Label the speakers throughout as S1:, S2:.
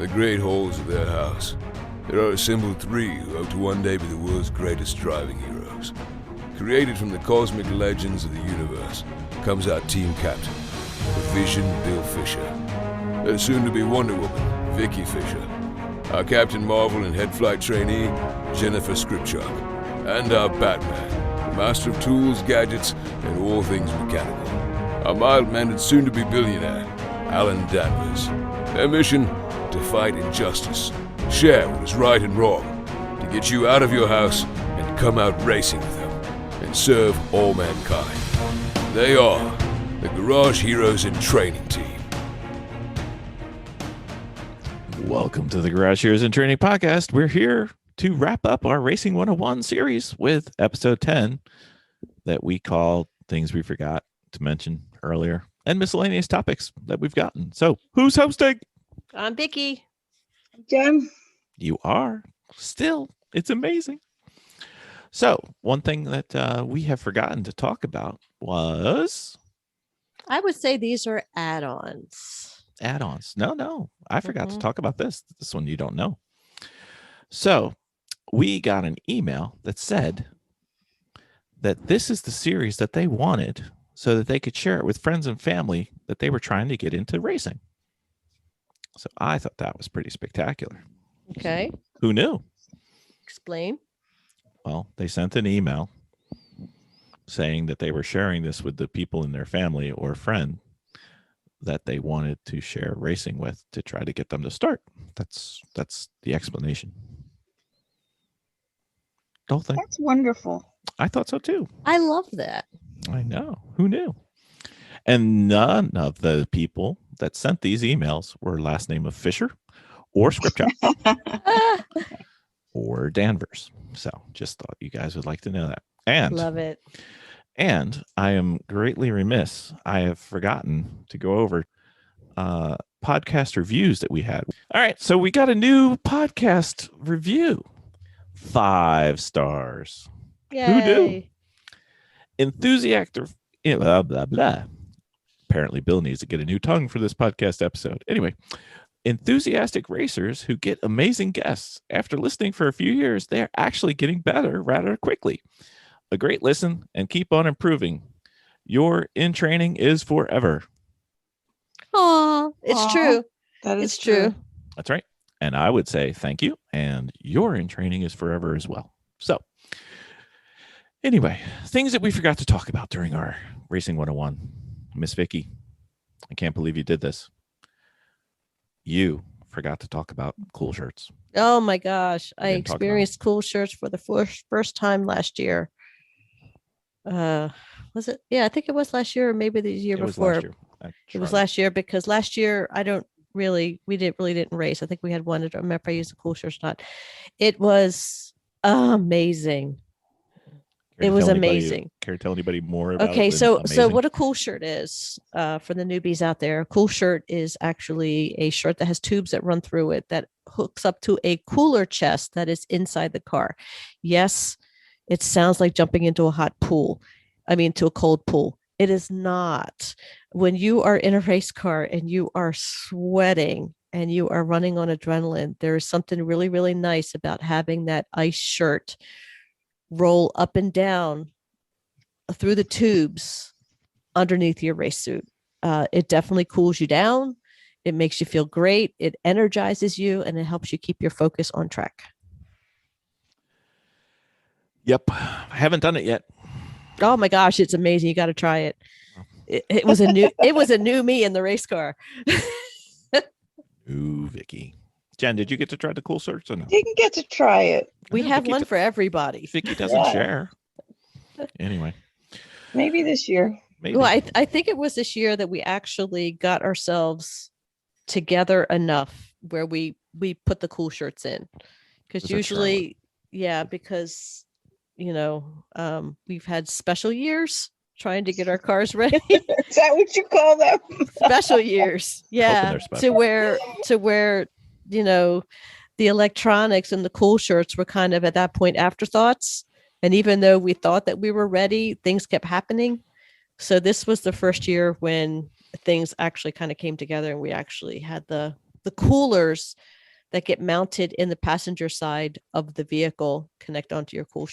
S1: the great halls of their house, there are assembled three who hope to one day be the world's greatest driving heroes. Created from the cosmic legends of the universe comes our team captain, the Vision Bill Fisher. Their soon-to-be Wonder Woman, Vicki Fisher. Our Captain Marvel and head flight trainee, Jennifer Scripchuk. And our Batman, master of tools, gadgets, and all things mechanical. Our mild-mannered soon-to-be billionaire, Alan Danvers. Their mission? To fight injustice, share what is right and wrong, to get you out of your house and come out racing with them, and serve all mankind. They are the Garage Heroes in Training Team.
S2: Welcome to the Garage Heroes in Training Podcast. We're here to wrap up our Racing 101 series with episode 10 that we call Things We Forgot to Mention Earlier and miscellaneous topics that we've gotten. So, who's hosting?
S3: I'm Vicki.
S4: Jen.
S2: You are still. It's amazing. So, one thing that we have forgotten to talk about was
S3: I would say these are add-ons.
S2: Add-ons. No. I forgot to talk about this. This one you don't know. So, we got an email that said that this is the series that they wanted so that they could share it with friends and family that they were trying to get into racing. So I thought that was pretty spectacular.
S3: Okay.
S2: Who knew?
S3: Explain.
S2: Well, they sent an email saying that they were sharing this with the people in their family or friend that they wanted to share racing with to try to get them to start. That's the explanation. The whole thing.
S4: That's wonderful.
S2: I thought so too.
S3: I love that.
S2: I know. Who knew? And none of the people that sent these emails were last name of Fisher or Scripture or Danvers. So just thought you guys would like to know that. And
S3: love it.
S2: And I am greatly remiss. I have forgotten to go over podcast reviews that we had. All right. So we got a new podcast review. 5 stars.
S3: Yay.
S2: Who knew? Enthusiastic. Blah, blah, blah. Apparently, Bill needs to get a new tongue for this podcast episode. Anyway, enthusiastic racers who get amazing guests. After listening for a few years, they are actually getting better rather quickly. A great listen and keep on improving. Your in training is forever.
S3: Aw, it's true.
S4: That is
S3: It's true.
S2: That's right. And I would say thank you. And your in training is forever as well. So anyway, things that we forgot to talk about during our Racing 101. Miss Vicki, I can't believe you did this. You forgot to talk about cool shirts.
S3: Oh my gosh. I
S2: didn't talk about
S3: experienced cool shirts for the first time last year. Was it? Yeah, I think it was last year or maybe the year
S2: It was
S3: before.
S2: last year.
S3: It was last year because last year we didn't race. I think we had one. I don't remember if I used the cool shirts or not. It was amazing. It was amazing.
S2: Care to tell anybody more about
S3: Okay,
S2: it?
S3: so what a cool shirt is, for the newbies out there, a cool shirt is actually a shirt that has tubes that run through it that hooks up to a cooler chest that is inside the car. Yes, it sounds like jumping into a hot pool. To a cold pool. It is not. When you are in a race car and you are sweating and you are running on adrenaline, there is something really, really nice about having that ice shirt roll up and down through the tubes underneath your race suit. It definitely cools you down. It makes you feel great. It energizes you and it helps you keep your focus on track.
S2: Yep. I haven't done it yet.
S3: Oh my gosh, it's amazing. You got to try it. It was a new me in the race car.
S2: Ooh, Vicki. Jen, did you get to try the cool shirts or no?
S4: Didn't get to try it.
S3: We
S2: No,
S3: have
S2: Vicki
S3: one for everybody.
S2: Vicki doesn't
S4: Yeah.
S2: share. Anyway.
S4: Maybe this year.
S2: Maybe.
S3: Well, I think it was this year that we actually got ourselves together enough where we put the cool shirts in. Because
S2: Was that
S3: usually, yeah, because, we've had special years trying to get our cars ready.
S4: Is that what you call them?
S3: Special years. Yeah.
S2: they're special.
S3: To where, the electronics and the cool shirts were kind of at that point afterthoughts. And even though we thought that we were ready, things kept happening. So this was the first year when things actually kind of came together and we actually had the the coolers that get mounted in the passenger side of the vehicle connect onto your cool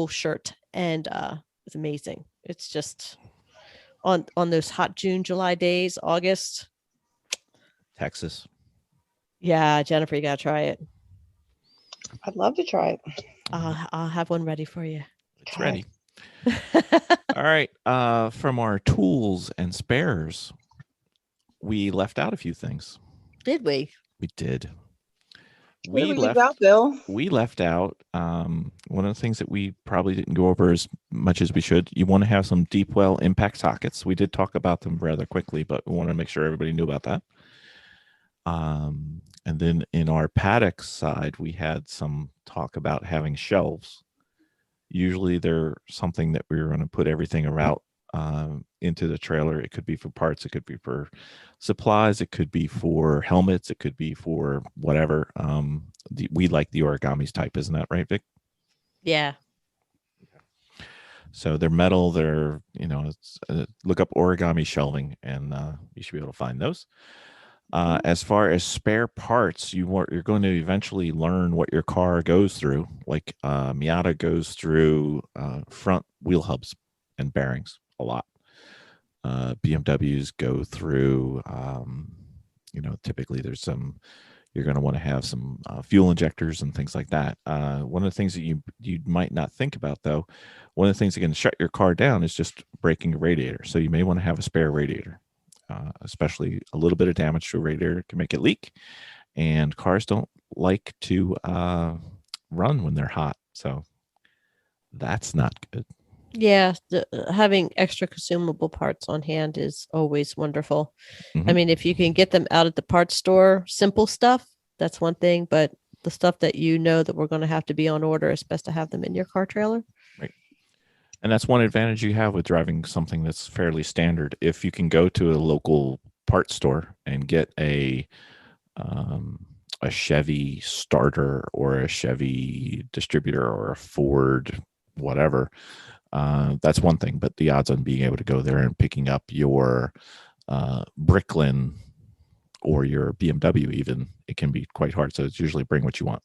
S3: shirt. And it's amazing. It's just on those hot June, July days, August.
S2: Texas.
S3: Yeah, Jennifer, you gotta try it.
S4: I'd love to try it.
S3: I'll have one ready for you.
S2: It's
S4: Okay.
S2: ready. All right. From our tools and spares, we left out a few things.
S3: Did we?
S2: We did.
S4: What did we leave out, Bill?
S2: We left out one of the things that we probably didn't go over as much as we should. You want to have some deep well impact sockets. We did talk about them rather quickly, but we want to make sure everybody knew about that. And then in our paddock side, we had some talk about having shelves. Usually they're something that we were going to put everything around into the trailer. It could be for parts, it could be for supplies, it could be for helmets, it could be for whatever. We like the origamis type, isn't that right, Vic?
S3: Yeah.
S2: So they're metal. They're it's, look up origami shelving, and you should be able to find those. As far as spare parts, you're going to eventually learn what your car goes through. Like Miata goes through front wheel hubs and bearings a lot. BMWs go through, typically there's some, you're going to want to have some fuel injectors and things like that. One of the things that you might not think about, though, one of the things that can shut your car down is just breaking a radiator. So you may want to have a spare radiator. Especially a little bit of damage to a radiator can make it leak, and cars don't like to run when they're hot, so that's not good.
S3: Yeah, having extra consumable parts on hand is always wonderful.
S2: Mhm.
S3: I mean, if you can get them out at the parts store, simple stuff, that's one thing, but the stuff that that we're going to have to be on order, it's best to have them in your car trailer.
S2: Right. And that's one advantage you have with driving something that's fairly standard. If you can go to a local parts store and get a Chevy starter or a Chevy distributor or a Ford whatever, that's one thing. But the odds on being able to go there and picking up your Bricklin or your BMW even, it can be quite hard. So it's usually bring what you want.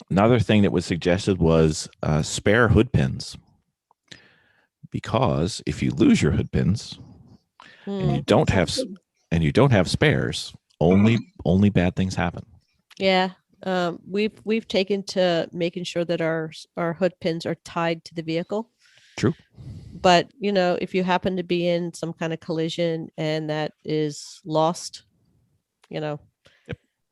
S2: Another thing that was suggested was spare hood pins. Because if you lose your hood pins and you don't have spares, only bad things happen.
S3: Yeah. We've taken to making sure that our hood pins are tied to the vehicle.
S2: True.
S3: But if you happen to be in some kind of collision and that is lost,
S2: Yep.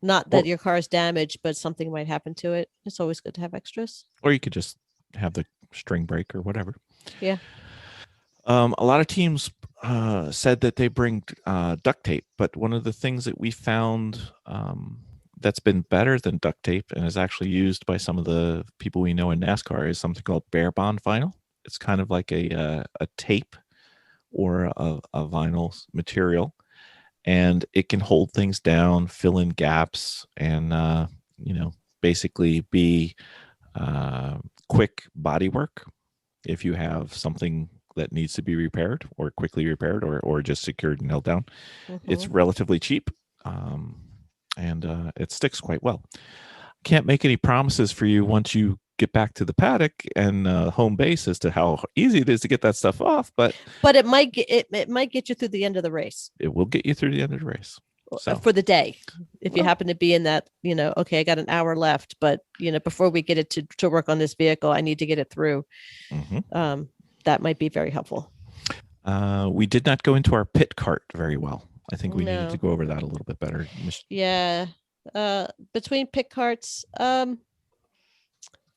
S3: not that your car is damaged, but something might happen to it, it's always good to have extras.
S2: Or you could just have the string break or whatever.
S3: Yeah.
S2: A lot of teams said that they bring duct tape, but one of the things that we found that's been better than duct tape and is actually used by some of the people we know in NASCAR is something called bare bond vinyl. It's kind of like a tape or a vinyl material, and it can hold things down, fill in gaps, and basically be quick body work if you have something that needs to be repaired or quickly repaired or just secured and held down.
S3: Mm-hmm.
S2: It's relatively cheap, and it sticks quite well. Can't make any promises for you once you get back to the paddock and home base as to how easy it is to get that stuff off, but
S3: it might get you through the end of the race.
S2: It will get you through the end of the race. So.
S3: For the day, if you happen to be in that, okay, I got an hour left, but before we get it to work on this vehicle, I need to get it through.
S2: Mm-hmm.
S3: That might be very helpful.
S2: We did not go into our pit cart very well. I think we needed to go over that a little bit better.
S3: Yeah. Between pit carts, are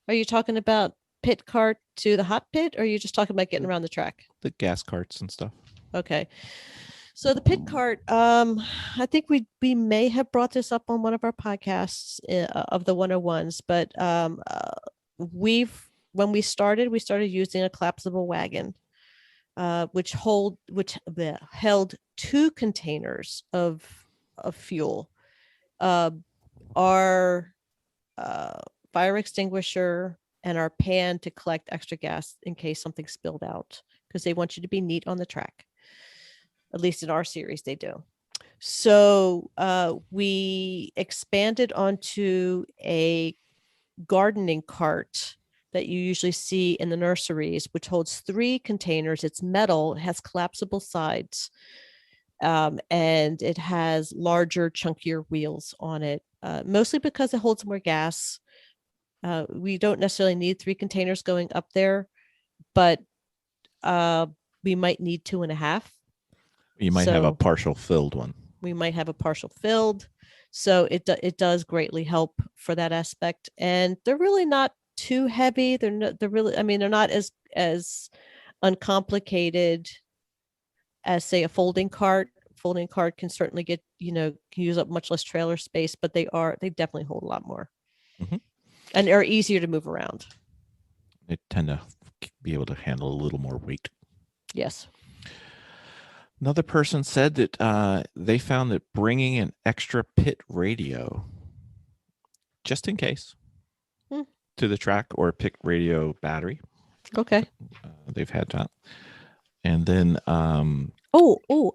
S3: you talking about pit cart to the hot pit, or are you just talking about getting around the track?
S2: The gas carts and stuff.
S3: Okay. So the pit cart, I think we may have brought this up on one of our podcasts of the 101s, but when we started using a collapsible wagon, which held 2 containers of fuel. Our fire extinguisher and our pan to collect extra gas in case something spilled out, because they want you to be neat on the track. At least in our series, they do. So we expanded onto a gardening cart that you usually see in the nurseries, which holds 3 containers. It's metal, it has collapsible sides, and it has larger, chunkier wheels on it, mostly because it holds more gas. We don't necessarily need 3 containers going up there, but we might need 2.5.
S2: You might have a
S3: So
S2: partial filled one.
S3: we might have a partial filled. So it does greatly help for that aspect. And they're really not too heavy. They're really, I mean, they're not as uncomplicated as, say, a folding cart. Folding cart can certainly get, can use up much less trailer space, but they definitely hold a lot more.
S2: Mhm.
S3: And are easier to move around.
S2: They tend to be able to handle a little more weight.
S3: Yes.
S2: Another person said that they found that bringing an extra pit radio, just in case, to the track, or a pit radio battery.
S3: Okay.
S2: They've had that. And then...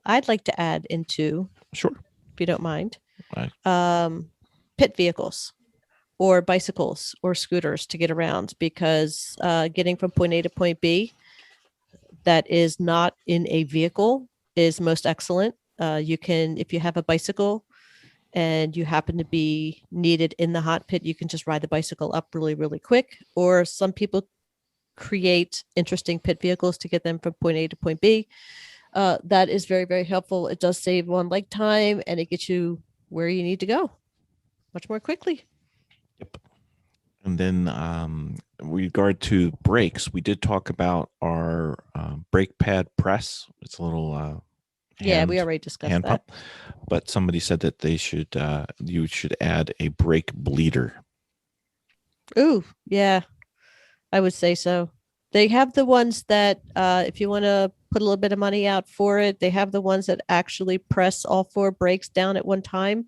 S3: I'd like to add into,
S2: sure,
S3: if you don't mind,
S2: right.
S3: Pit vehicles or bicycles or scooters to get around, because getting from point A to point B that is not in a vehicle is most excellent. You can, if you have a bicycle and you happen to be needed in the hot pit, you can just ride the bicycle up really, really quick. Or some people create interesting pit vehicles to get them from point A to point B. That is very, very helpful. It does save on leg time, and it gets you where you need to go much more quickly.
S2: Yep. And then with regard to brakes, we did talk about our brake pad press. It's a little
S3: we already discussed
S2: hand
S3: that.
S2: pump. But somebody said that you should add a brake bleeder.
S3: Ooh, yeah, I would say so. They have the ones that, if you want to put a little bit of money out for it, they have the ones that actually press all 4 brakes down at one time.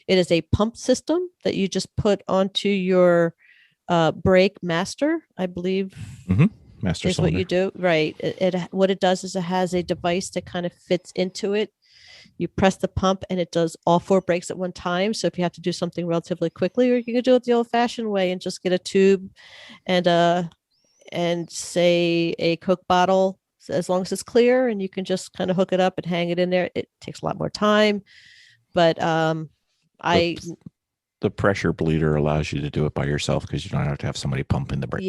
S3: It is a pump system that you just put onto your brake master, I believe.
S2: Mm-hmm. Master
S3: is
S2: cylinder.
S3: what you do. Right. What it does is it has a device that kind of fits into it. You press the pump and it does all 4 brakes at one time. So if you have to do something relatively quickly, or you can do it the old fashioned way and just get a tube and say a Coke bottle, as long as it's clear, and you can just kind of hook it up and hang it in there. It takes a lot more time, but
S2: the pressure bleeder allows you to do it by yourself, because you don't have to have somebody pumping the brake.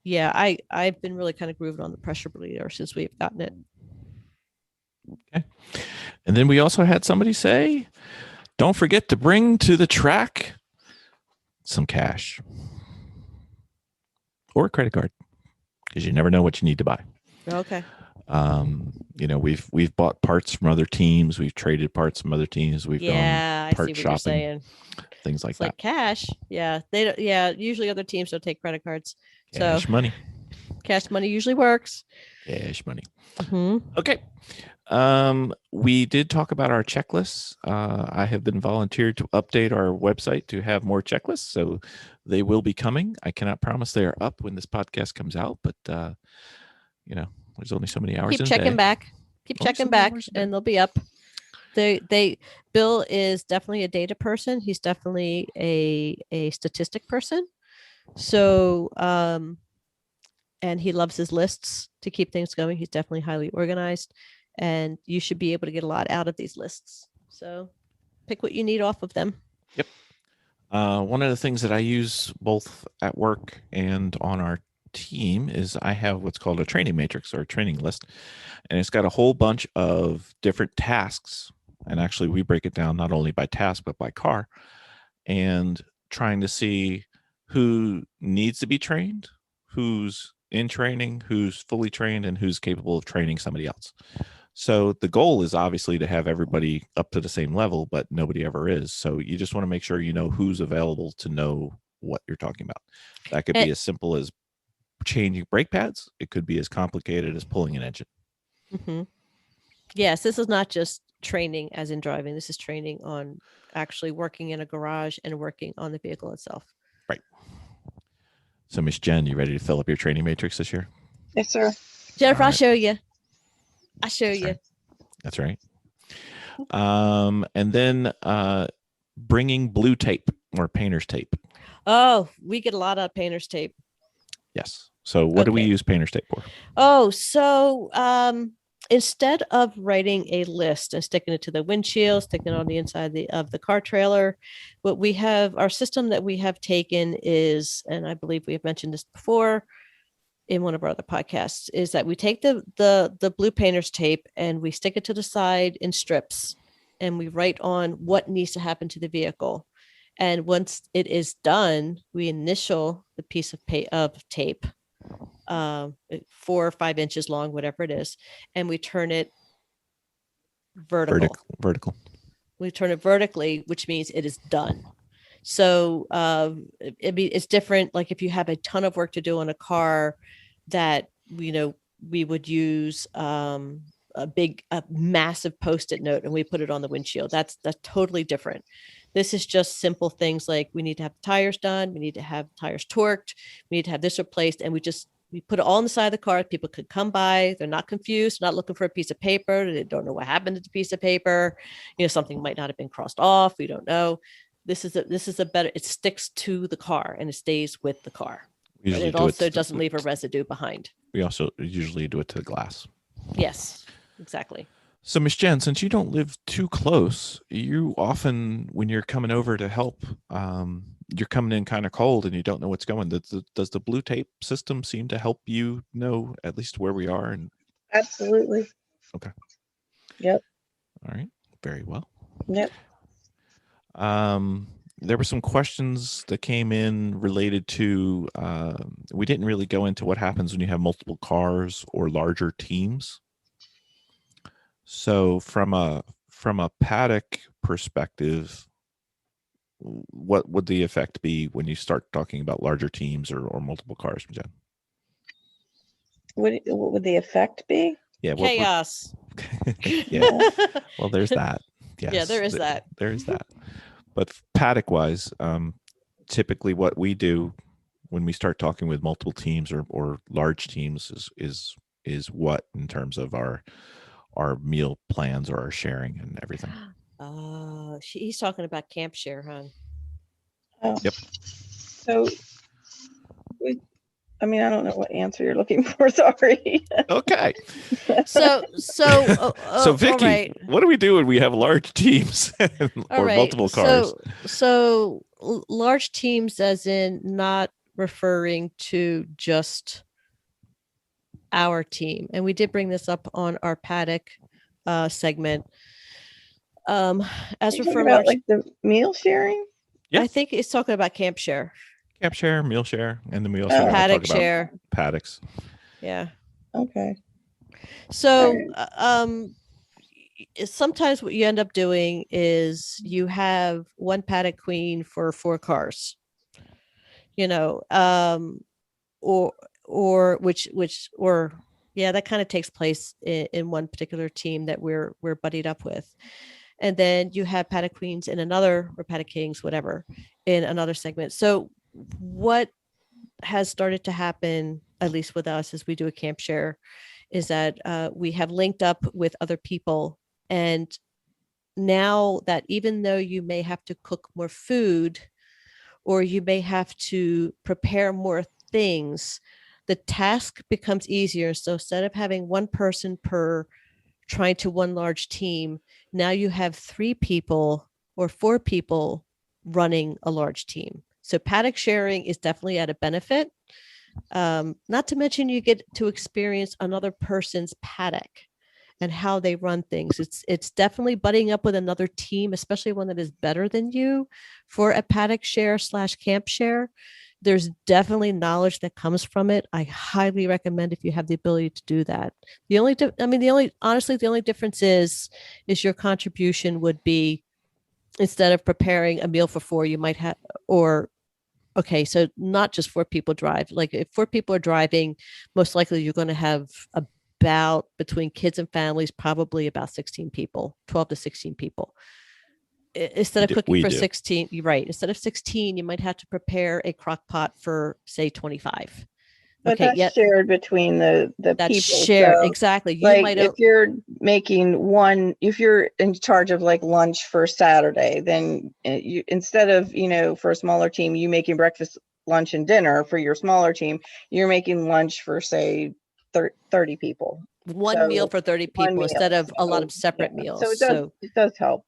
S3: Yeah. I've been really kind of grooving on the pressure bleeder since we've gotten it.
S2: Okay. And then we also had somebody say, don't forget to bring to the track some cash or a credit card, because you never know what you need to buy.
S3: Okay.
S2: We've bought parts from other teams. We've traded parts from other teams. We've gone part shopping, things like
S3: it's
S2: that.
S3: Like cash. Yeah. They don't, yeah. Usually other teams don't take credit cards.
S2: Cash money.
S3: Cash money usually works.
S2: Cash money.
S3: Mm-hmm.
S2: Okay. We did talk about our checklists. I have been volunteered to update our website to have more checklists, so they will be coming. I cannot promise they are up when this podcast comes out, but there's only so many hours.
S3: Keep checking back. Keep checking back, and they'll be up. Bill is definitely a data person. He's definitely a statistic person. So, and he loves his lists to keep things going. He's definitely highly organized, and you should be able to get a lot out of these lists. So pick what you need off of them.
S2: Yep. One of the things that I use both at work and on our team is I have what's called a training matrix, or a training list, and it's got a whole bunch of different tasks. And actually we break it down not only by task, but by car, and trying to see who needs to be trained, who's in training, who's fully trained, and who's capable of training somebody else. So the goal is obviously to have everybody up to the same level, but nobody ever is. So you just want to make sure you know who's available to know what you're talking about. That could be as simple as changing brake pads. It could be as complicated as pulling an engine.
S3: Mm-hmm. Yes, this is not just training as in driving. This is training on actually working in a garage and working on the vehicle itself.
S2: Right. So Miss Jen, you ready to fill up your training matrix this year?
S4: Yes, sir.
S3: Jennifer, I'll show you. I'll show you.
S2: That's right. And then bringing blue tape or painter's tape.
S3: Oh, we get a lot of painter's tape.
S2: Yes. So what do we use painter's tape for?
S3: Oh, so instead of writing a list and sticking it to the windshield, sticking it on the inside of the car trailer, what we have, our system that we have taken is, and I believe we have mentioned this before in one of our other podcasts, is that we take the blue painter's tape and we stick it to the side in strips, and we write on what needs to happen to the vehicle. And once it is done, we initial the piece of tape, 4 or 5 inches long, whatever it is, and we turn it vertical. We turn it vertically, which means it is done. So it's different. Like if you have a ton of work to do on a car that, we would use a massive Post-it note and we put it on the windshield. That's totally different. This is just simple things like we need to have the tires done. We need to have tires torqued. We need to have this replaced. And we put it all on the side of the car. People could come by. They're not confused, not looking for a piece of paper. They don't know what happened to the piece of paper. Something might not have been crossed off. We don't know. This is a better, it sticks to the car and it stays with the car. But it also doesn't leave a residue behind.
S2: We also usually do it to the glass.
S3: Yes, exactly.
S2: So, Miss Jen, since you don't live too close, you often, when you're coming over to help, you're coming in kind of cold and you don't know what's going. Does the blue tape system seem to help you know at least where we are? And
S4: absolutely.
S2: Okay.
S4: Yep.
S2: All right. Very well.
S4: Yep.
S2: There were some questions that came in related to, we didn't really go into what happens when you have multiple cars or larger teams. So from a paddock perspective, what would the effect be when you start talking about larger teams or multiple cars, Jen?
S4: What would the effect be?
S2: Yeah,
S3: chaos.
S2: Yeah. Well, there's that. Yes.
S3: Yeah, there is that.
S2: There is that. But paddock wise, typically what we do when we start talking with multiple teams or large teams is what in terms of our meal plans or our sharing and everything.
S3: He's talking about camp share, huh?
S4: Oh.
S2: Yep.
S4: So I don't know what answer you're looking for. Sorry.
S2: Okay.
S3: So
S2: Vicki,
S3: right.
S2: What do we do when we have large teams or multiple cars?
S3: So large teams, as in not referring to just our team. And we did bring this up on our paddock segment. As referring
S4: about like the meal sharing.
S2: Yeah.
S3: I think it's talking about camp share.
S2: Camp share, meal share, and then we also
S3: paddock
S2: talk
S3: share.
S2: About paddocks.
S3: Yeah.
S4: Okay.
S3: So sometimes what you end up doing is you have one paddock queen for 4 cars. Or that kind of takes place in one particular team that we're buddied up with. And then you have paddock queens in another, or paddock kings, whatever, in another segment. So what has started to happen, at least with us as we do a camp share, is that we have linked up with other people. And now that even though you may have to cook more food or you may have to prepare more things, the task becomes easier. So instead of having one person per trying to one large team, now you have 3 people or 4 people running a large team. So paddock sharing is definitely at a benefit. Not to mention you get to experience another person's paddock and how they run things. It's definitely butting up with another team, especially one that is better than you, for a paddock share / camp share. There's definitely knowledge that comes from it. I highly recommend if you have the ability to do that. The only difference is your contribution would be, instead of preparing a meal for 4, you might have, so not just 4 people drive. Like if 4 people are driving, most likely you're going to have about, between kids and families, probably about 16 people, 12 to 16 people. Instead of cooking for 16, you're right. Instead of 16, you might have to prepare a crock pot for, say, 25.
S4: But
S3: Okay,
S4: that's
S3: yet
S4: shared between the
S3: that's
S4: people.
S3: shared.
S4: So,
S3: Exactly. You
S4: like
S3: might
S4: if you're if you're in charge of like lunch for Saturday, then you, instead of, for a smaller team, you making breakfast, lunch, and dinner for your smaller team, you're making lunch for say 30 people.
S3: one meal
S4: So
S3: for 30
S4: one
S3: people
S4: meal.
S3: instead of a lot of
S4: So,
S3: separate
S4: yeah.
S3: meals.
S4: So
S3: So
S4: it does help.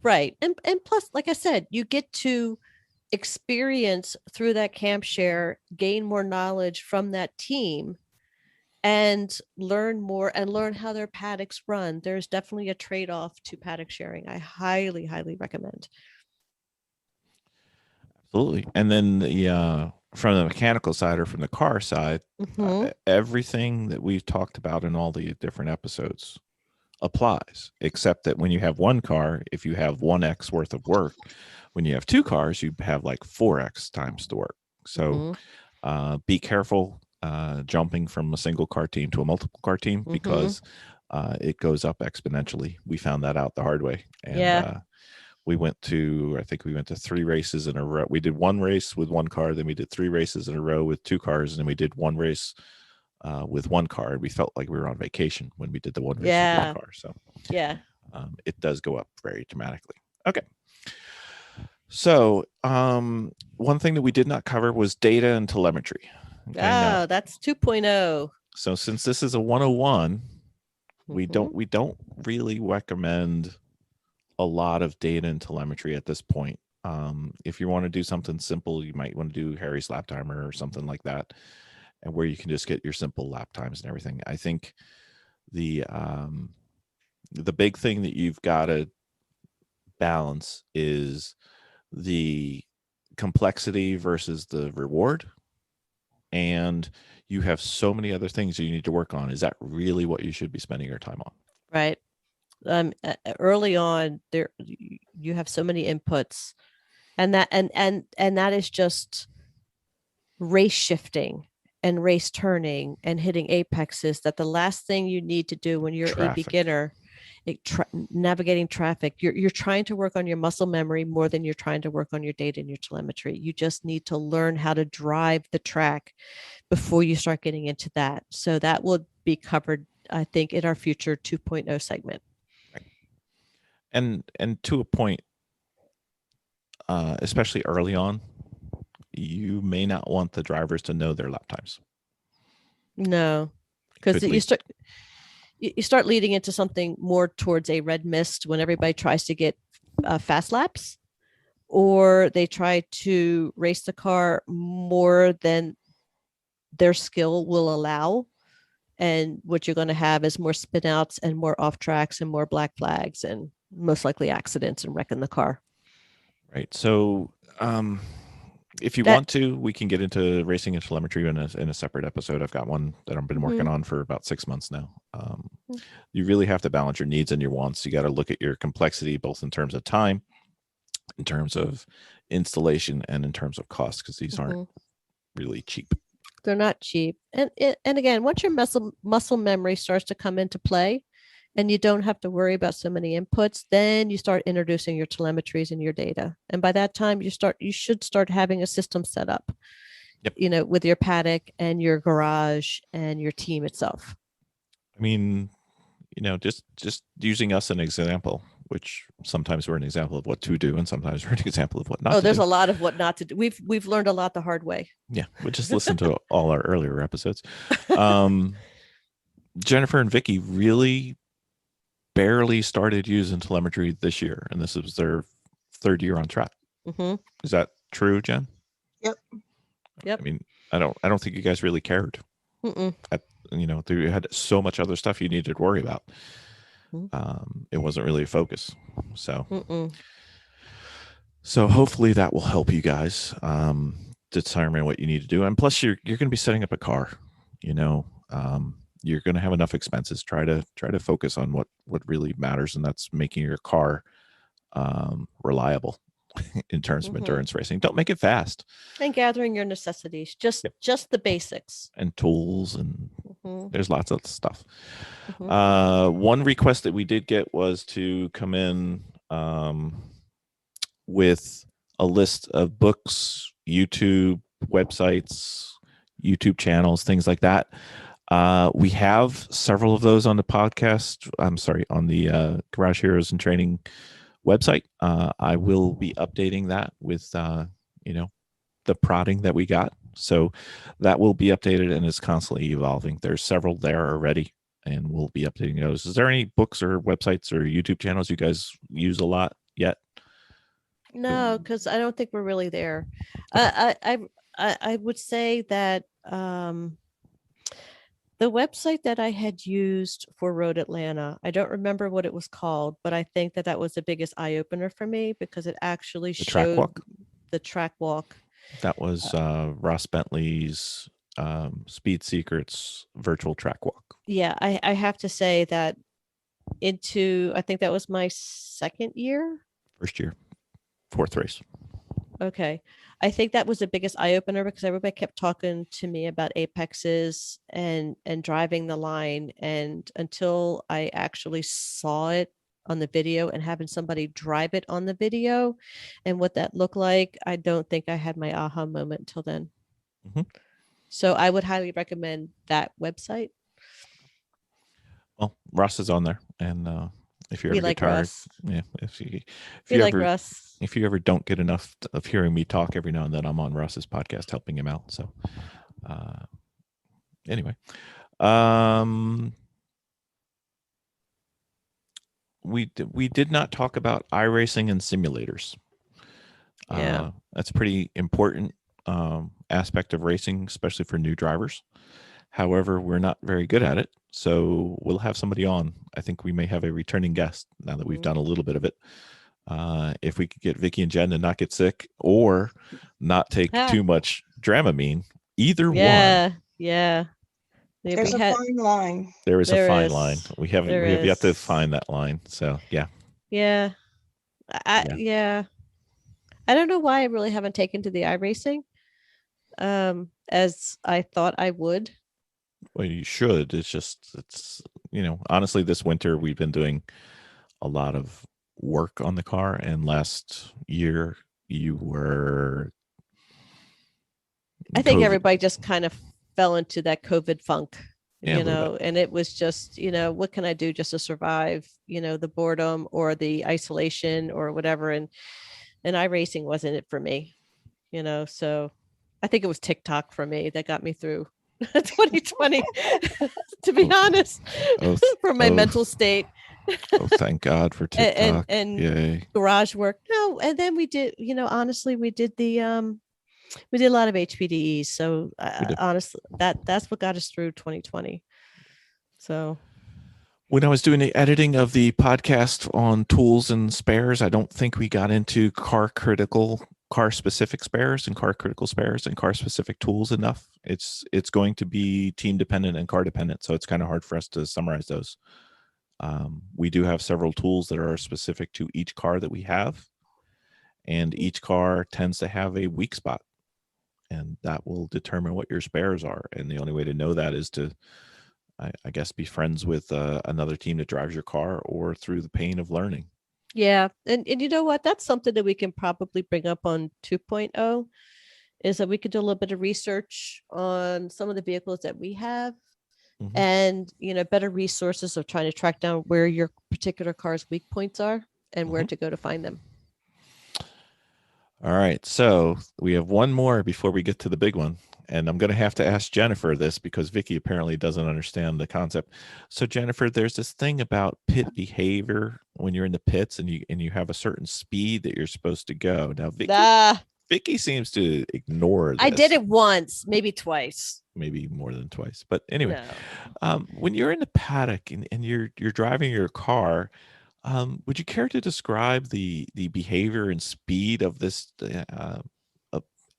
S3: right. And plus, like I said, you get to experience through that camp share, gain more knowledge from that team and learn more and learn how their paddocks run. There's definitely a trade-off to paddock sharing. I highly, highly recommend.
S2: Absolutely. And then from the mechanical side or from the car side,
S3: Mhm.
S2: everything that we've talked about in all the different episodes applies, except that when you have one car, if you have 1x worth of work, when you have two cars, you have like 4x times the work. So be careful jumping from a single car team to a multiple car team because it goes up exponentially. We found that out the hard way. And I think we went to 3 races in a row. We did one race with one car, then we did 3 races in a row with 2 cars, and then we did one race with one car. And we felt like we were on vacation when we did the one race with one car. So it does go up very dramatically. Okay. So one thing that we did not cover was data and telemetry. Okay,
S3: that's 2.0.
S2: So since this is a 101, we don't really recommend a lot of data and telemetry at this point. If you want to do something simple, you might want to do Harry's lap timer or something like that, and where you can just get your simple lap times and everything. I think the big thing that you've got to balance is the complexity versus the reward. And you have so many other things you need to work on. Is that really what you should be spending your time on?
S3: Right. Early on, there you have so many inputs, and that is just race shifting and race turning and hitting apexes. That the last thing you need to do when you're a beginner, navigating traffic, you're trying to work on your muscle memory more than you're trying to work on your data and your telemetry. You just need to learn how to drive the track before you start getting into that. So that will be covered, I think, in our future 2.0 segment.
S2: And to a point, especially early on, you may not want the drivers to know their lap times.
S3: No, because you start leading into something more towards a red mist when everybody tries to get fast laps, or they try to race the car more than their skill will allow. And what you're going to have is more spinouts and more off tracks and more black flags and most likely accidents and wrecking the car.
S2: Right. So if you want to, we can get into racing and telemetry in a separate episode. I've got one that I've been working on for about 6 months now. You really have to balance your needs and your wants. You got to look at your complexity, both in terms of time, in terms of installation, and in terms of cost, because these aren't really cheap.
S3: They're not cheap. And again, once your muscle memory starts to come into play and you don't have to worry about so many inputs, then you start introducing your telemetries and your data. And by that time you should start having a system set up, with your paddock and your garage and your team itself.
S2: I mean, just using us an example, which sometimes we're an example of what to do and sometimes we're an example of what not to do.
S3: Oh, there's a lot of what not to do. We've learned a lot the hard way.
S2: Yeah, but just listen to all our earlier episodes. Jennifer and Vicki really barely started using telemetry this year, and this was their 3rd year on track. Is that true, Jen?
S4: Yep.
S2: I mean, I don't think you guys really cared. You had so much other stuff you needed to worry about. It wasn't really a focus. So hopefully that will help you guys determine what you need to do. And plus, you're going to be setting up a car. You're going to have enough expenses. Try to focus on what really matters, and that's making your car reliable in terms of endurance racing. Don't make it fast.
S3: And gathering your necessities, just the basics.
S2: And tools, and there's lots of stuff. One request that we did get was to come in with a list of books, YouTube, websites, YouTube channels, things like that. We have several of those on the podcast. I'm sorry, on the Garage Heroes and Training website. I will be updating that with the prodding that we got. So that will be updated and is constantly evolving. There's several there already, and we'll be updating those. Is there any books or websites or YouTube channels you guys use a lot yet?
S3: No, because I don't think we're really there. I would say that the website that I had used for Road Atlanta, I don't remember what it was called, but I think that was the biggest eye opener for me because it actually
S2: The track
S3: showed
S2: walk?
S3: the track walk.
S2: That was Ross Bentley's Speed Secrets virtual track walk.
S3: Yeah, I have to say that I think that was my second year.
S2: First year, fourth race.
S3: Okay. I think that was the biggest eye opener because everybody kept talking to me about apexes and driving the line. And until I actually saw it on the video and having somebody drive it on the video and what that looked like, I don't think I had my aha moment until then.
S2: Mhm.
S3: So I would highly recommend that website.
S2: Well, Ross is on there, and if you
S3: We
S2: ever get
S3: like
S2: tired,
S3: Russ.
S2: yeah, if
S3: We
S2: you
S3: like
S2: ever
S3: Russ.
S2: if you ever don't get enough of hearing me talk every now and then, I'm on Ross's podcast helping him out. So, anyway, we did not talk about iRacing and simulators.
S3: Yeah.
S2: That's a pretty important aspect of racing, especially for new drivers. However, we're not very good at it, so we'll have somebody on. I think we may have a returning guest now that we've
S3: Mhm.
S2: done a little bit of it. If we could get Vicki and Jen to not get sick or not take
S3: Ah.
S2: too much Dramamine, either one,
S3: Yeah. Yeah.
S4: There's a fine line.
S2: there is a
S3: There
S2: fine
S3: is.
S2: line. We have
S3: There
S2: yet to
S3: is.
S2: find that line. So yeah.
S3: Yeah. Yeah. I don't know why I really haven't taken to the iRacing as I thought I would.
S2: Well, you should. It's honestly, this winter we've been doing a lot of work on the car, and last year you were.
S3: I think
S2: COVID.
S3: everybody just kind of fell into that COVID funk,
S2: Yeah, a little bit.
S3: and it was just, what can I do just to survive, the boredom or the isolation or whatever. And iRacing wasn't it for me, so I think it was TikTok for me that got me through 2020, to be honest, for my mental state.
S2: Oh, thank God for TikTok.
S3: and
S2: Yay.
S3: garage work. No, and then we did, honestly, we did we did a lot of HPDEs. So honestly, that's what got us through 2020. So
S2: when I was doing the editing of the podcast on tools and spares, I don't think we got into car specific spares and car critical spares and car specific tools enough. It's going to be team dependent and car dependent. So it's kind of hard for us to summarize those. We do have several tools that are specific to each car that we have, and each car tends to have a weak spot, and that will determine what your spares are. And the only way to know that is to, I guess, be friends with another team that drives your car, or through the pain of learning.
S3: Yeah. And you know what? That's something that we can probably bring up on 2.0 is that we could do a little bit of research on some of the vehicles that we have. Mm-hmm. And, better resources of trying to track down where your particular car's weak points are and mm-hmm. where to go to find them.
S2: All right. So we have one more before we get to the big one. And I'm going to have to ask Jennifer this because Vicki apparently doesn't understand the concept. So Jennifer, there's this thing about pit behavior when you're in the pits and you have a certain speed that you're supposed to go. Now, Vicki seems to ignore this.
S3: I did it once, maybe twice.
S2: Maybe more than twice. But anyway, when you're in the paddock and you're driving your car, would you care to describe the behavior and speed of this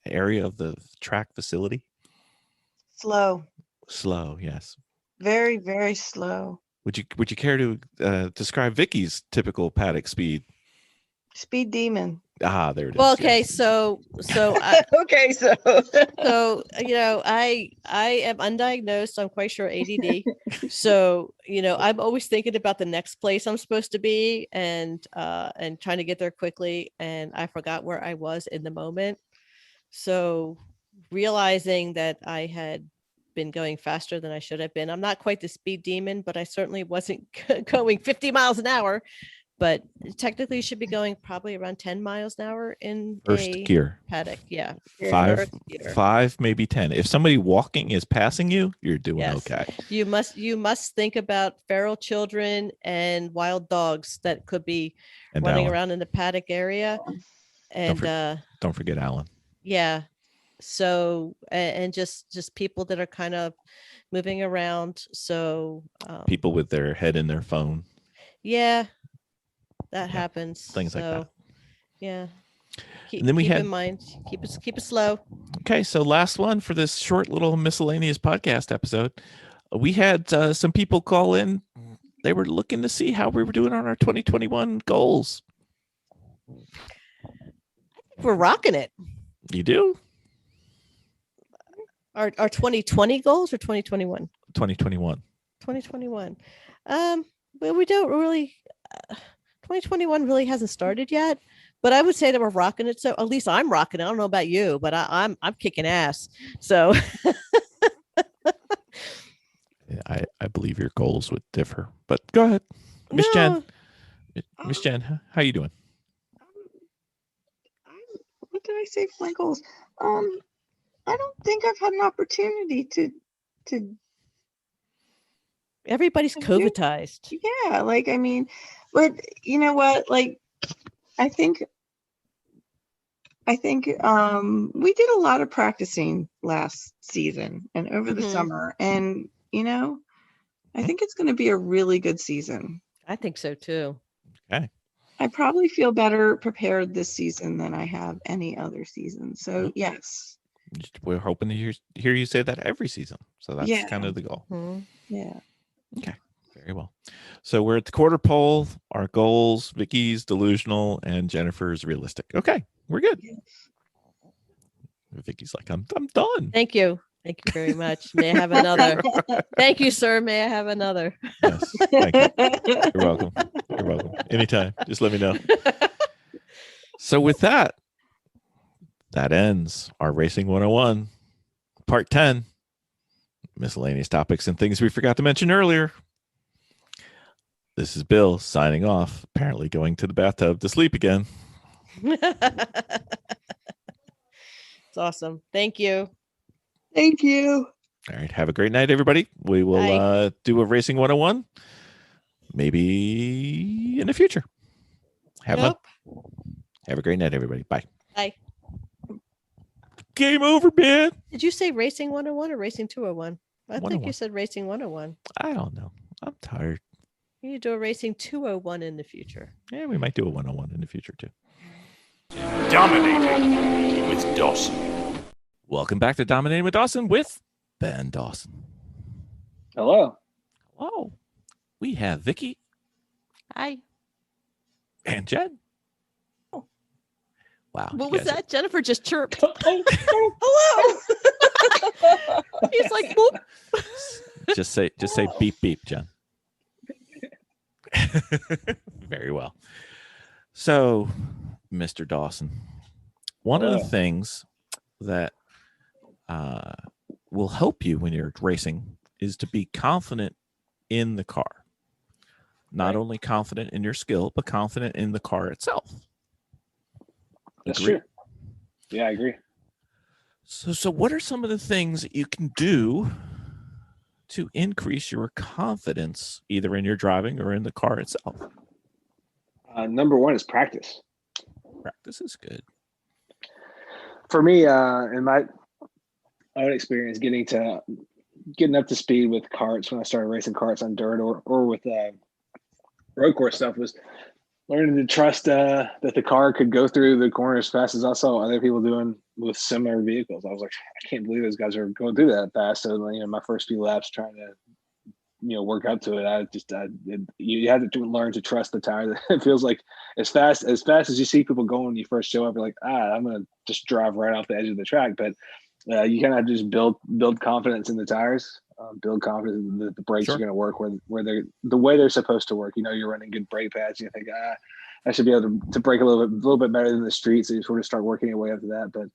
S2: area of the track facility?
S4: Slow,
S2: yes.
S4: Very, very slow.
S2: Would you care to describe Vicki's typical paddock speed?
S4: Speed demon.
S2: Ah, there it is.
S3: Well, okay, yes. so I am undiagnosed. I'm quite sure ADD. So, I'm always thinking about the next place I'm supposed to be and trying to get there quickly. And I forgot where I was in the moment. So realizing that I had been going faster than I should have been. I'm not quite the speed demon, but I certainly wasn't going 50 miles an hour. But technically, you should be going probably around 10 miles an hour in
S2: First
S3: a
S2: gear.
S3: paddock. Yeah.
S2: Five,
S3: First gear.
S2: 5, maybe 10. If somebody walking is passing you, you're doing
S3: Yes.
S2: okay.
S3: You must think about feral children and wild dogs that could be
S2: And
S3: running
S2: Alan.
S3: around in the paddock area. And
S2: Don't forget Alan.
S3: yeah. So and just people that are kind of moving around. So
S2: People with their head in their phone.
S3: yeah, that
S2: Yeah,
S3: happens.
S2: things like that.
S3: Yeah.
S2: And then we
S3: keep
S2: had-
S3: in mind, keep it slow.
S2: Okay, so last one for this short little miscellaneous podcast episode. We had some people call in. They were looking to see how we were doing on our 2021 goals.
S3: We're rocking it.
S2: You do?
S3: Our 2020 goals or 2021?
S2: 2021.
S3: 2021. Well, we don't really 2021 really hasn't started yet, but I would say that we're rocking it. So at least I'm rocking it. I don't know about you, but I'm kicking ass. So
S2: I believe your goals would differ, but go ahead. Miss Jen. Miss Jen, how you doing?
S4: What did I say for my goals? I don't think I've had an opportunity to
S3: everybody's
S4: I do.
S3: COVIDized.
S4: yeah, like, I mean, but you know what? Like, I think we did a lot of practicing last season and over the
S3: Mhm.
S4: summer, and I think it's going to be a really good season.
S3: I think so too.
S4: I probably feel better prepared this season than I have any other season. So yes,
S2: We're hoping to hear you say that every season. So that's
S4: Yeah.
S2: kind of the goal.
S3: Mhm.
S4: yeah.
S2: Okay, very well. So we're at the quarter pole. Our goals, Vicky's delusional and Jennifer's realistic. Okay, we're good. Vicky's like, I'm done.
S3: Thank you. Thank you very much. May I have another? Thank you, sir. May I have another?
S2: Yes, thank you. You're welcome. You're welcome. Anytime. Just let me know. So with that ends our Racing 101, part 10, miscellaneous topics and things we forgot to mention earlier. This is Bill signing off, apparently going to the bathtub to sleep again.
S3: It's awesome. Thank you.
S4: Thank you.
S2: All right. Have a great night, everybody. We will
S3: Bye.
S2: do a Racing 101 maybe in the future. Have fun. Have a great night, everybody. Bye.
S3: Bye.
S2: Game over, man.
S3: Did you say Racing 101 or Racing 201? I think
S2: 101.
S3: you said Racing 101.
S2: I don't know. I'm tired.
S3: You need to do a Racing 201 in the future.
S2: Yeah, we might do a 101 in the future, too.
S5: Dominating with Dawson.
S2: Welcome back to Dominating with Dawson with Ben Dawson.
S6: Hello.
S2: Oh, we have Vicki
S3: Hi.
S2: and Jen. Wow.
S3: What
S2: you
S3: was
S2: guys are-
S3: that? Jennifer just chirped.
S4: Hello.
S3: He's like, boop.
S2: Just say beep beep, Jen. Very well. So, Mr. Dawson, one of the
S6: Hello.
S2: things that will help you when you're racing is to be confident in the car. Not
S6: Right.
S2: only confident in your skill, but confident in the car itself.
S6: That's
S2: Agree?
S6: true. Yeah, I agree.
S2: So what are some of the things that you can do to increase your confidence either in your driving or in the car itself?
S6: Number one is practice.
S2: Practice is good.
S6: For me, in my own experience, getting up to speed with karts when I started racing karts on dirt or with road course stuff was learning to trust that the car could go through the corner as fast as I saw other people doing with similar vehicles. I was like, I can't believe those guys are going through that fast. So, my first few laps trying to, work up to it, you have to learn to trust the tire. It feels like as fast as you see people going when you first show up, you're like, I'm going to just drive right off the edge of the track. But you kind of have to just build confidence in the tires, build confidence that the brakes
S2: Sure.
S6: are going to work where they're the way they're supposed to work. You're running good brake pads. You think, I should be able to brake a little bit better than the street. So you sort of start working your way up to that. But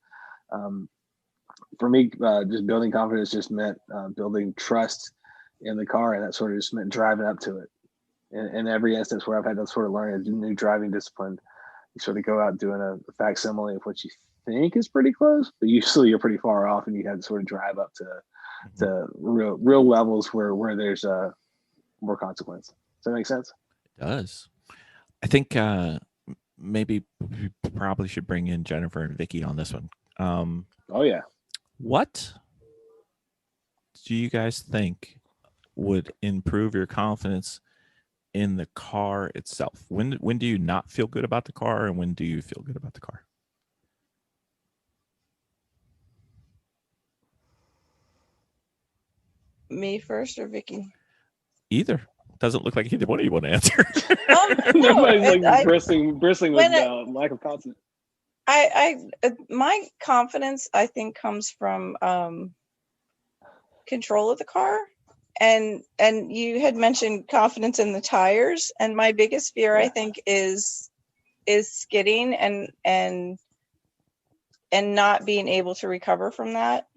S6: for me, just building confidence just meant building trust in the car, and that sort of just meant driving up to it. In every instance where I've had to sort of learn a new driving discipline, you sort of go out doing a facsimile of what you think is pretty close, but usually you're pretty far off, and you have to sort of drive up to real levels where there's more consequence. Does that make sense?
S2: It does. I think maybe we probably should bring in Jennifer and Vicki on this one.
S6: Oh yeah.
S2: What do you guys think would improve your confidence in the car itself? When do you not feel good about the car, and when do you feel good about the car?
S4: Me first or Vicky?
S2: Either. Doesn't look like either one of you want to answer.
S6: Nobody's
S4: I-
S6: bristling with lack of confidence.
S4: My confidence, I think, comes from control of the car, and you had mentioned confidence in the tires, and my biggest fear, I think, is skidding and not being able to recover from that.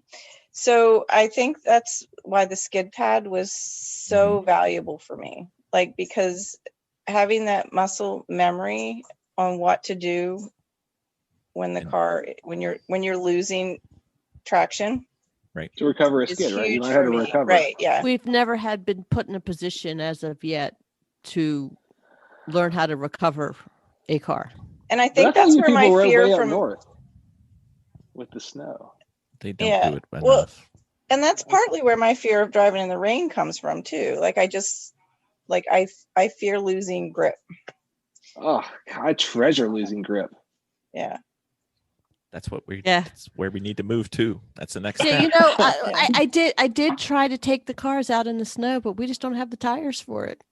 S4: So I think that's why the skid pad was so valuable for me, like, because having that muscle memory on what to do when the car, when you're losing traction,
S2: Right,
S6: to recover a
S4: is
S6: skid, right? You
S4: huge
S6: learn how
S4: for
S6: to
S4: me.
S6: recover.
S4: Right, yeah.
S3: We've never had been put in a position as of yet to learn how to recover a car.
S4: And I
S6: But
S4: think
S6: I thought
S4: that's
S6: you
S4: where
S6: people
S4: my
S6: were
S4: fear
S6: way up
S4: from
S6: north with the snow.
S2: they don't
S4: Yeah,
S2: do it enough.
S4: well, and that's partly where my fear of driving in the rain comes from too. Like, I fear losing grip.
S6: Oh, I treasure losing grip.
S4: Yeah.
S2: That's what we.
S3: Yeah.
S2: That's where we need to move to. That's the next
S3: Yeah,
S2: step.
S3: you know, I did try to take the cars out in the snow, but we just don't have the tires for it.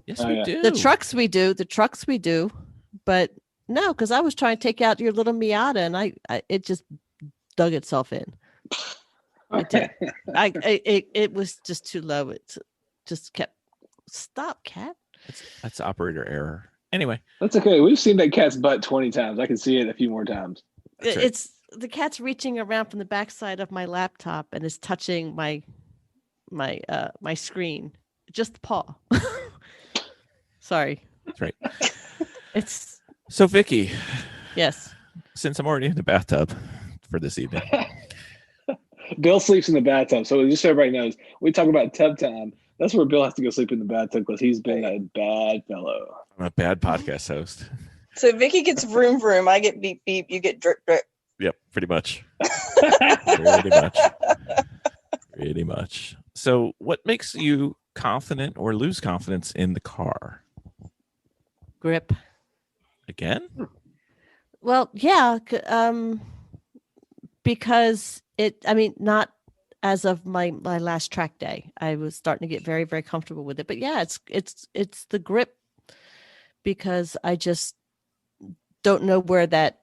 S2: Yes,
S6: Oh,
S2: we
S6: yeah.
S2: do.
S3: The trucks we do, but no, because I was trying to take out your little Miata, and it just dug itself in. It did. It was just too low. It just kept stop, cat.
S2: That's operator error. Anyway,
S6: That's okay. We've seen that cat's butt 20 times. I can see it a few more times.
S2: That's right.
S3: It's the cat's reaching around from the backside of my laptop and is touching my screen. Just the paw. Sorry.
S2: that's right.
S3: It's
S2: So, Vicki,
S3: yes.
S2: since I'm already in the bathtub for this evening,
S6: Bill sleeps in the bathtub. So just so everybody knows, we talk about tub time. That's where Bill has to go sleep in the bathtub because he's been a bad fellow.
S2: I'm a bad podcast host.
S4: So Vicky gets vroom vroom. I get beep beep. You get drip drip.
S2: Yep, pretty much. Pretty much. Pretty much. So, what makes you confident or lose confidence in the car?
S3: Grip.
S2: Again?
S3: Well, yeah, because not as of my last track day. I was starting to get very, very comfortable with it. But yeah, it's the grip, because I just don't know where that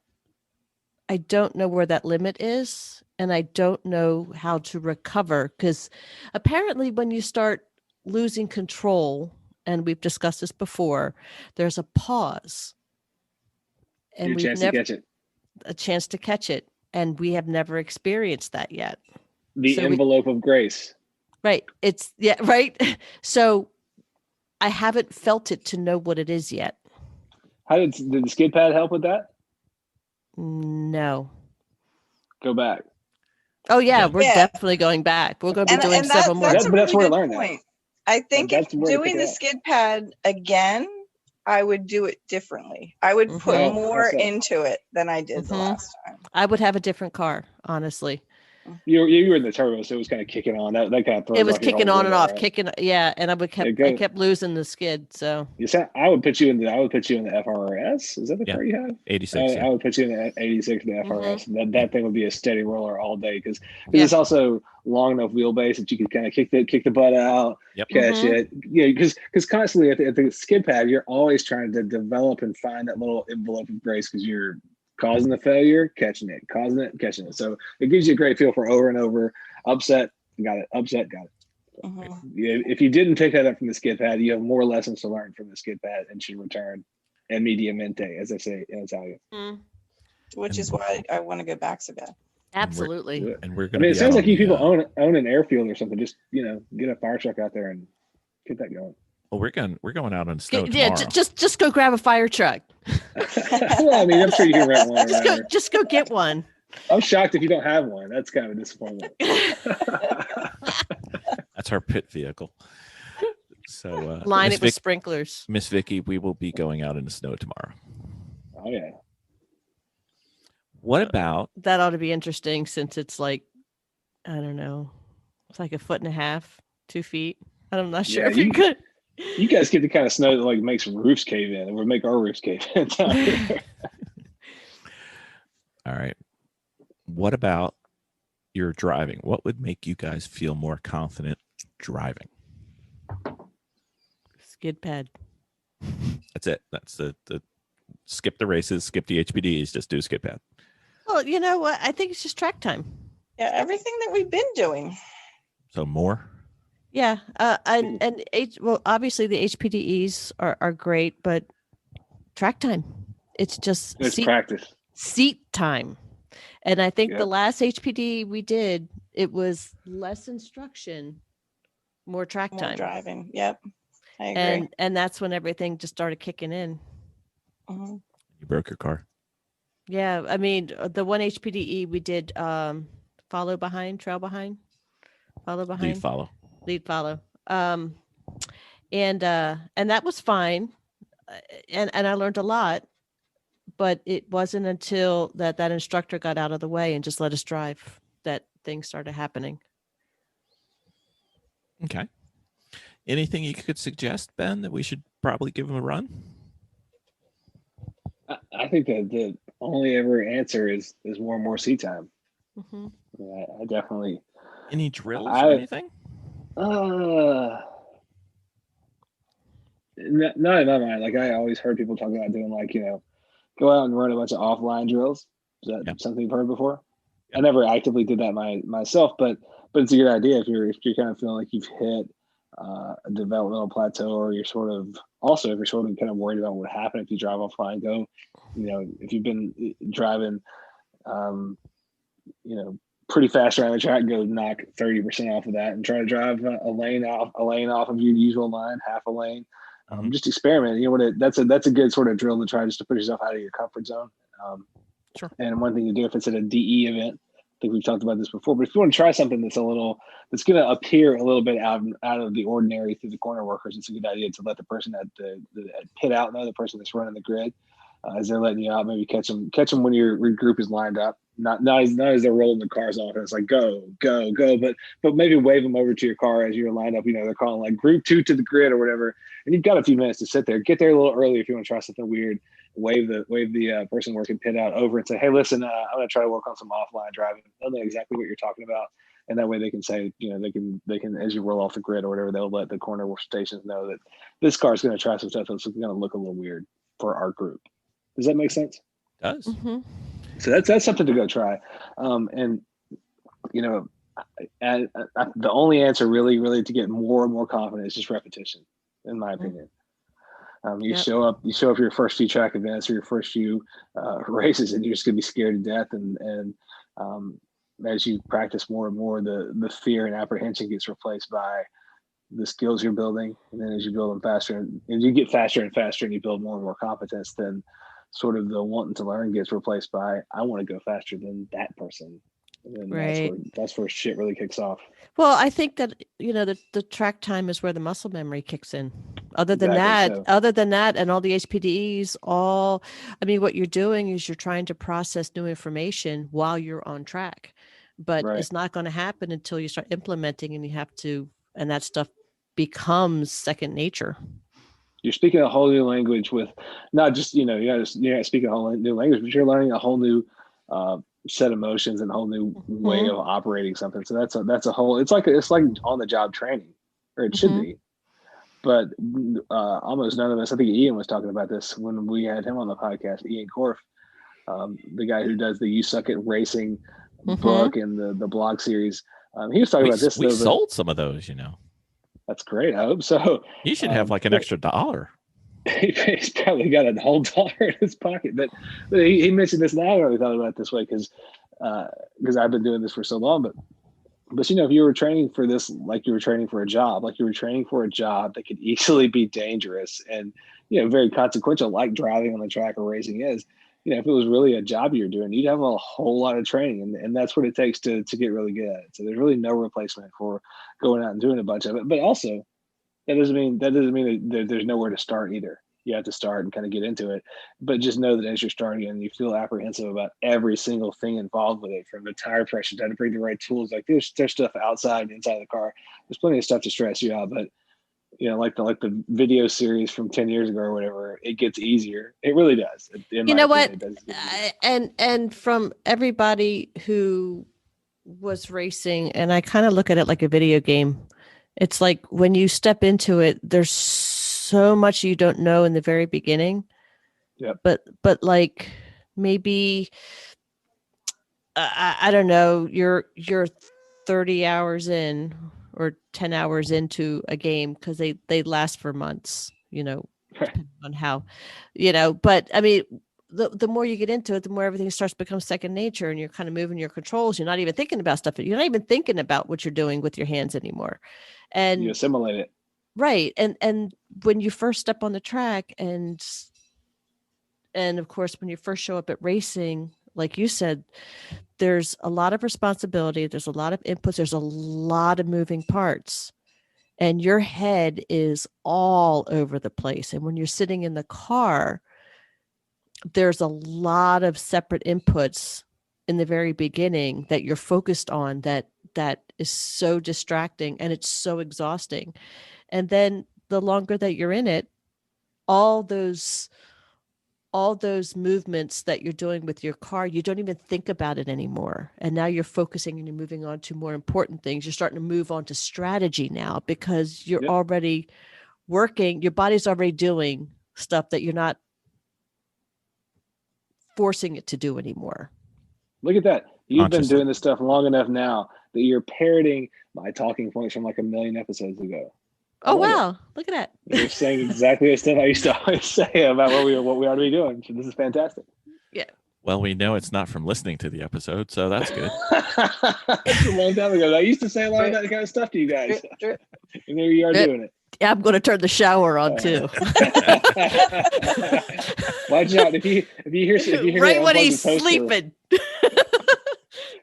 S3: limit is, and I don't know how to recover, because apparently when you start losing control, and we've discussed this before, there's a pause. And we've never
S6: to catch it.
S3: a chance to catch it, and we have never experienced that yet.
S6: The envelope of grace.
S3: Right. Right. So I haven't felt it to know what it is yet.
S6: How did the skid pad help with that?
S3: No.
S6: Go back.
S3: Oh yeah, we're
S4: Yeah.
S3: definitely going back. We're going to be doing several more.
S4: That's a
S6: That's
S4: really
S6: where I
S4: good
S6: learned that.
S4: point. I think
S6: That's
S4: if
S6: where I
S4: doing
S6: pick it
S4: the
S6: up.
S4: skid pad again, I would do it differently. I would put
S3: Mhm.
S4: more
S6: That's it.
S4: into it than I did the
S3: Mhm.
S4: last time.
S3: I would have a different car, honestly.
S6: You were in the turbo, so it was kind of kicking on. That kind of throws
S3: It was
S6: off your
S3: kicking
S6: whole
S3: on and
S6: radar,
S3: off,
S6: right?
S3: kicking, yeah, and I
S6: go.
S3: kept losing the skid. So
S6: I would put you in the FRS. Is that the
S2: Yeah.
S6: car you have?
S2: 86.
S6: I would put you in the 86 and the FRS. That thing would be a steady roller all day because
S3: Yeah.
S6: it's also long enough wheelbase that you could kind of kick the butt out,
S2: Yep.
S6: catch it. Yeah, because constantly at the skid pad, you're always trying to develop and find that little envelope of grace because you're causing the failure, catching it, causing it, catching it. So it gives you a great feel for over and over. Upset, got it. Upset, got it.
S4: Mhm.
S6: If you didn't pick that up from the skid pad, you have more lessons to learn from the skid pad and should return immediatamente, as they say in Italian.
S4: Which is why I want to go back so bad.
S3: Absolutely.
S2: And we're
S6: I
S2: going
S6: mean,
S2: to
S6: it
S2: be
S6: sounds
S2: out
S6: like
S2: on
S6: you
S2: the,
S6: people own an airfield or something. Just get a fire truck out there and get that going.
S2: well, we're going out on snow
S3: Yeah,
S2: tomorrow.
S3: just go grab a fire truck.
S6: Well, I mean, I'm sure you can rent one or whatever.
S3: Just go get one.
S6: I'm shocked if you don't have one. That's kind of a disappointment.
S2: That's our pit vehicle. So
S3: Line it with sprinklers.
S2: Miss Vicki, we will be going out in the snow tomorrow.
S6: Oh yeah.
S2: What about
S3: That ought to be interesting since it's like, I don't know, it's like 1.5 feet, 2 feet. I'm not sure
S6: Yeah,
S3: if you could.
S6: You guys get the kind of snow that like makes roofs cave in. It would make our roofs cave in down here.
S2: All right. What about your driving? What would make you guys feel more confident driving?
S3: Skid pad.
S2: That's it. That's the skip the races, skip the HPDs, just do skid pad.
S3: Well, you know what? I think it's just track time.
S4: Yeah, everything that we've been doing.
S2: So more.
S3: Yeah. Well, obviously the HPDEs are great, but track time. It's just
S6: It's practice.
S3: seat time. And I think
S6: Yep.
S3: the last HPD we did, it was less instruction, more track
S4: More
S3: time.
S4: driving. Yep. I agree.
S3: And that's when everything just started kicking in.
S4: Mhm.
S2: You broke your car.
S3: Yeah, I mean, the one HPDE we did follow behind, trail behind, follow behind,
S2: Lead follow.
S3: and that was fine, and I learned a lot, but it wasn't until that instructor got out of the way and just let us drive that things started happening.
S2: Okay. Anything you could suggest, Ben, that we should probably give him a run?
S6: I think that the only ever answer is more and more seat time.
S3: Mm-hmm.
S6: I definitely.
S2: Any drills or anything?
S6: Not in my mind. Like I always heard people talk about doing like, go out and run a bunch of offline drills. Is that something you've heard before? I never actively did that myself, but it's a good idea if you're kind of feeling like you've hit a developmental plateau, or you're sort of kind of worried about what would happen if you drive offline. Go, if you've been driving, pretty fast around the track, go knock 30% off of that and try to drive a lane off of your usual line, half a lane. Just experiment. That's a good sort of drill to try just to put yourself out of your comfort zone.
S2: Sure.
S6: And one thing to do if it's at a DE event, I think we've talked about this before, but if you want to try something that's that's going to appear a little bit out of the ordinary through the corner workers, it's a good idea to let the person at the pit out know, the person that's running the grid, as they're letting you out, maybe catch them when your group is lined up. Not as they're rolling the cars off and it's like go, but maybe wave them over to your car as you're lined up. They're calling like group 2 to the grid or whatever, and you've got a few minutes to sit there. Get there a little early if you want to try something weird. Wave the person working pit out over and say, hey, listen, I'm going to try to work on some offline driving. They'll know exactly what you're talking about, and that way they can say, they can as you roll off the grid or whatever, they'll let the corner stations know that this car is going to try some stuff that's going to look a little weird for our group. Does that make sense?
S2: It does.
S3: Mm-hmm.
S6: So that's something to go try. And the only answer really to get more and more confident is just repetition, in my opinion. You show up your first few track events or your first few races, and you're just gonna be scared to death. And as you practice more and more, the fear and apprehension gets replaced by the skills you're building. And then as you build them faster, and you get faster and faster, and you build more and more competence, then sort of the wanting to learn gets replaced by I want to go faster than that person. And then
S3: Right.
S6: that's where shit really kicks off.
S3: Well, I think that the track time is where the muscle memory kicks in. Other than that, and all the HPDEs, what you're doing is you're trying to process new information while you're on track, but it's not going to happen until you start implementing, and that stuff becomes second nature.
S6: You're speaking a whole new language with not just, you're not speaking a whole new language, but you're learning a whole new set of motions and a whole new way of operating something. So that's a whole, it's like on the job training, or it should be. But almost none of us, I think Ian was talking about this when we had him on the podcast, Ian Korf, the guy who does the You Suck at Racing book and the blog series. He was talking about this.
S2: We sold some of those,
S6: That's great. I hope so.
S2: You should have like an extra $1.
S6: He's probably got a whole $1 in his pocket. But he mentioned this, and I never really thought about it this way, because because I've been doing this for so long. But if you were training for this, like you were training for a job, that could easily be dangerous and, very consequential, like driving on the track or racing is, if it was really a job you're doing, you'd have a whole lot of training, and that's what it takes to get really good at it. So there's really no replacement for going out and doing a bunch of it. But also, that doesn't mean that there's nowhere to start either. You have to start and kind of get into it, but just know that as you're starting and you feel apprehensive about every single thing involved with it, from the tire pressure to how to bring the right tools. Like there's stuff outside and inside the car. There's plenty of stuff to stress you out, but like the video series from 10 years ago or whatever, it gets easier. It really does.
S3: You know what? And from everybody who was racing, and I kind of look at it like a video game. It's like when you step into it, there's so much you don't know in the very beginning.
S6: Yep.
S3: But like maybe I don't know, you're 30 hours in or 10 hours into a game, because they last for months, depending on how, but I mean, the more you get into it, the more everything starts to become second nature, and you're kind of moving your controls. You're not even thinking about stuff. You're not even thinking about what you're doing with your hands anymore. And
S6: you assimilate it.
S3: Right. And when you first step on the track, and of course, when you first show up at racing, like you said, there's a lot of responsibility. There's a lot of inputs. There's a lot of moving parts, and your head is all over the place. And when you're sitting in the car, there's a lot of separate inputs in the very beginning that you're focused on that is so distracting, and it's so exhausting. And then the longer that you're in it, all those movements that you're doing with your car, you don't even think about it anymore. And now you're focusing and you're moving on to more important things. You're starting to move on to strategy now, because you're already working. Your body's already doing stuff that you're not forcing it to do anymore.
S6: Look at that. You've been doing this stuff long enough now that you're parroting my talking points from like a million episodes ago.
S3: Oh, wow. Look at that.
S6: You're saying exactly the stuff I used to always say about what we ought to be doing. So this is fantastic.
S3: Yeah.
S2: Well, we know it's not from listening to the episode, so that's good.
S6: That's a long time ago. I used to say a lot of that kind of stuff to you guys. And there you are doing it.
S3: Yeah, I'm going to turn the shower on too.
S6: Watch out if you hear
S3: right when he's sleeping.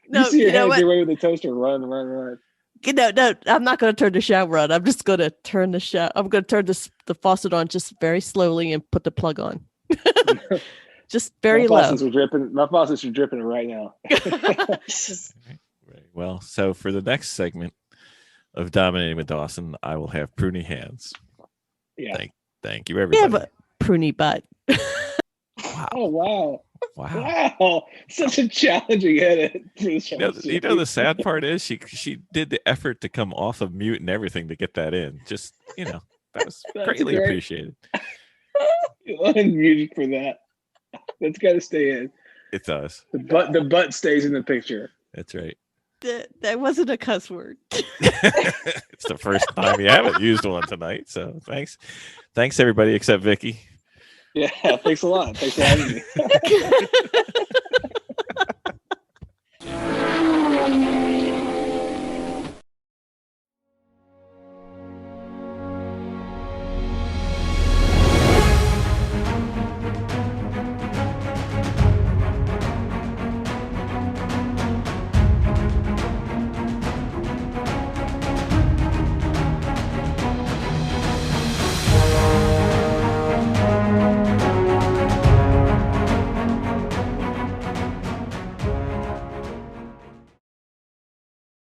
S6: No, you see your head get away with the toaster. Run.
S3: No, I'm not going to turn the shower on. I'm just going to turn the shower. I'm going to turn the faucet on just very slowly and put the plug on. Just very low.
S6: My faucets are dripping right now.
S2: Right. Well, so for the next segment of Dominating with Dawson, I will have pruny hands.
S6: Yeah.
S2: Thank you, everybody.
S3: We have a pruny butt.
S2: Wow.
S6: Oh, wow.
S2: Wow.
S6: Such a challenging edit.
S2: You know, the sad part is she did the effort to come off of mute and everything to get that in. Just, that was greatly appreciated.
S6: Unmuted for that. That's got to stay in.
S2: It does.
S6: The butt stays in the picture.
S2: That's right.
S3: That wasn't a cuss word.
S2: It's the first time you haven't used one tonight. So thanks everybody except Vicki.
S6: Yeah, thanks a lot. Thanks for having me.